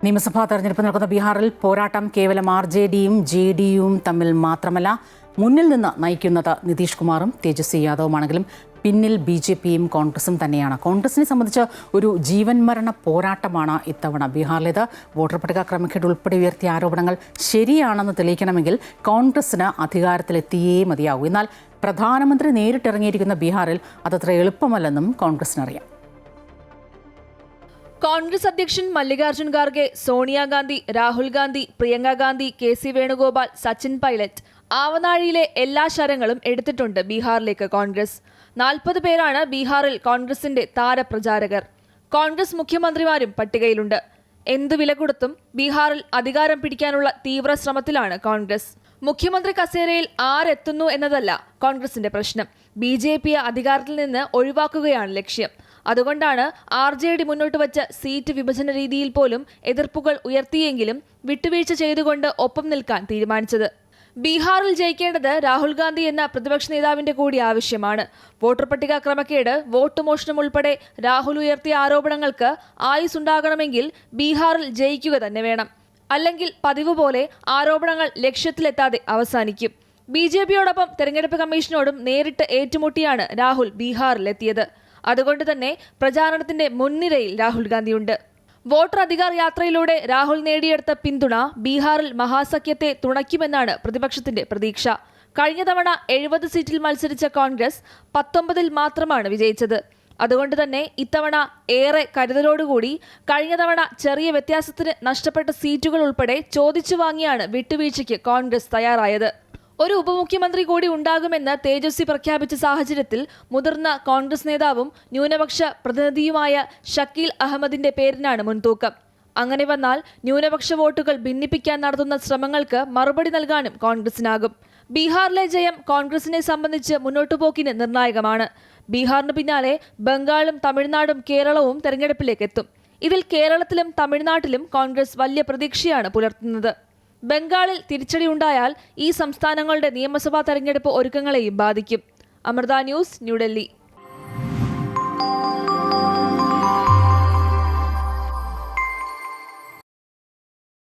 നിയമസഭാ തെരഞ്ഞെടുപ്പ് നടക്കുന്ന ബീഹാറിൽ പോരാട്ടം കേവലം RJDയും JDയുവും തമ്മിൽ മാത്രമല്ല, മുന്നിൽ നിന്ന് നയിക്കുന്നത് നിതീഷ് കുമാറും തേജസ്വി യാദവുമാണെങ്കിലും പിന്നിൽ BJPയും കോൺഗ്രസും തന്നെയാണ്. കോൺഗ്രസിനെ സംബന്ധിച്ച് ഒരു ജീവൻ മരണ പോരാട്ടമാണ് ഇത്തവണ ബീഹാറിലേത്. വോട്ടർ പട്ടിക ക്രമക്കേട് ഉൾപ്പെടെ ഉയർത്തിയ ആരോപണങ്ങൾ ശരിയാണെന്ന് തെളിയിക്കണമെങ്കിൽ കോൺഗ്രസിന് അധികാരത്തിലെത്തിയേ മതിയാകൂ. എന്നാൽ പ്രധാനമന്ത്രി നേരിട്ടിറങ്ങിയിരിക്കുന്ന ബീഹാറിൽ അതത്ര എളുപ്പമല്ലെന്നും കോൺഗ്രസിനറിയാം. കോൺഗ്രസ് അധ്യക്ഷൻ മല്ലികാർജ്ജുൻ ഖാർഗെ, സോണിയാഗാന്ധി, രാഹുൽ ഗാന്ധി, പ്രിയങ്ക ഗാന്ധി, KC വേണുഗോപാൽ, സച്ചിൻ പൈലറ്റ്, ആവനാഴിയിലെ എല്ലാ ശരങ്ങളും എടുത്തിട്ടുണ്ട് ബീഹാറിലേക്ക് കോൺഗ്രസ്. 40 പേരാണ് ബീഹാറിൽ കോൺഗ്രസിന്റെ താരപ്രചാരകർ. കോൺഗ്രസ് മുഖ്യമന്ത്രിമാരും പട്ടികയിലുണ്ട്. എന്തു വില കൊടുത്തും ബീഹാറിൽ അധികാരം പിടിക്കാനുള്ള തീവ്ര ശ്രമത്തിലാണ് കോൺഗ്രസ്. മുഖ്യമന്ത്രി കസേരയിൽ ആരെത്തുന്നു എന്നതല്ല കോൺഗ്രസിന്റെ പ്രശ്നം. BJPയെ അധികാരത്തിൽ നിന്ന് ഒഴിവാക്കുകയാണ് ലക്ഷ്യം. അതുകൊണ്ടാണ് RJD മുന്നോട്ട് വച്ച സീറ്റ് വിഭജന രീതിയിൽ പോലും എതിർപ്പുകൾ ഉയർത്തിയെങ്കിലും വിട്ടുവീഴ്ച ചെയ്തുകൊണ്ട് ഒപ്പം നിൽക്കാൻ തീരുമാനിച്ചത്. ബീഹാറിൽ ജയിക്കേണ്ടത് രാഹുൽ ഗാന്ധി എന്ന പ്രതിപക്ഷ നേതാവിന്റെ കൂടി ആവശ്യമാണ്. വോട്ടർ പട്ടിക ക്രമക്കേട്, വോട്ട് മോഷണം ഉൾപ്പെടെ രാഹുൽ ഉയർത്തിയ ആരോപണങ്ങൾക്ക് ആയുസ്സുണ്ടാകണമെങ്കിൽ ബീഹാറിൽ ജയിക്കുക തന്നെ വേണം. അല്ലെങ്കിൽ പതിവ് പോലെ ആരോപണങ്ങൾ ലക്ഷ്യത്തിലെത്താതെ അവസാനിക്കും. BJPയോടൊപ്പം തെരഞ്ഞെടുപ്പ് കമ്മീഷനോടും നേരിട്ട് ഏറ്റുമുട്ടിയാണ് രാഹുൽ ബീഹാറിലെത്തിയത്. അതുകൊണ്ട് തന്നെ പ്രചാരണത്തിന്റെ മുൻനിരയിൽ രാഹുൽ ഗാന്ധിയുണ്ട്. വോട്ടർ അധികാർ യാത്രയിലൂടെ രാഹുൽ നേടിയെടുത്ത പിന്തുണ ബീഹാറിൽ മഹാസഖ്യത്തെ തുണയ്ക്കുമെന്നാണ് പ്രതിപക്ഷത്തിന്റെ പ്രതീക്ഷ. കഴിഞ്ഞ തവണ 70 സീറ്റിൽ മത്സരിച്ച കോൺഗ്രസ് 19-ൽ മാത്രമാണ് വിജയിച്ചത്. അതുകൊണ്ട് തന്നെ ഇത്തവണ ഏറെ കരുതലോടുകൂടി കഴിഞ്ഞ തവണ ചെറിയ വ്യത്യാസത്തിന് നഷ്ടപ്പെട്ട സീറ്റുകൾ ഉൾപ്പെടെ ചോദിച്ചു വാങ്ങിയാണ് വിട്ടുവീഴ്ചയ്ക്ക് കോൺഗ്രസ് തയ്യാറായത്. ഒരു ഉപമുഖ്യമന്ത്രി കൂടി ഉണ്ടാകുമെന്ന് തേജസ്വി പ്രഖ്യാപിച്ച സാഹചര്യത്തിൽ മുതിർന്ന കോൺഗ്രസ് നേതാവും ന്യൂനപക്ഷ പ്രതിനിധിയുമായ ഷക്കീൽ അഹമ്മദിന്റെ പേരിനാണ് മുൻതൂക്കം. അങ്ങനെ വന്നാൽ ന്യൂനപക്ഷ വോട്ടുകൾ ഭിന്നിപ്പിക്കാൻ നടത്തുന്ന ശ്രമങ്ങൾക്ക് മറുപടി നൽകാനും കോൺഗ്രസിനാകും. ബീഹാറിലെ ജയം കോൺഗ്രസിനെ സംബന്ധിച്ച് മുന്നോട്ടുപോക്കിന് നിർണായകമാണ്. ബീഹാറിന് പിന്നാലെ ബംഗാളും തമിഴ്നാടും കേരളവും തെരഞ്ഞെടുപ്പിലേക്ക് എത്തും. ഇതിൽ കേരളത്തിലും തമിഴ്നാട്ടിലും കോൺഗ്രസ് വലിയ പ്രതീക്ഷയാണ് പുലർത്തുന്നത്. ബംഗാളിൽ തിരിച്ചടിയുണ്ടായാൽ ഈ സംസ്ഥാനങ്ങളുടെ നിയമസഭാ തെരഞ്ഞെടുപ്പ് ഒരുക്കങ്ങളെയും ബാധിക്കും. അമൃത ന്യൂസ്, ന്യൂഡൽഹി.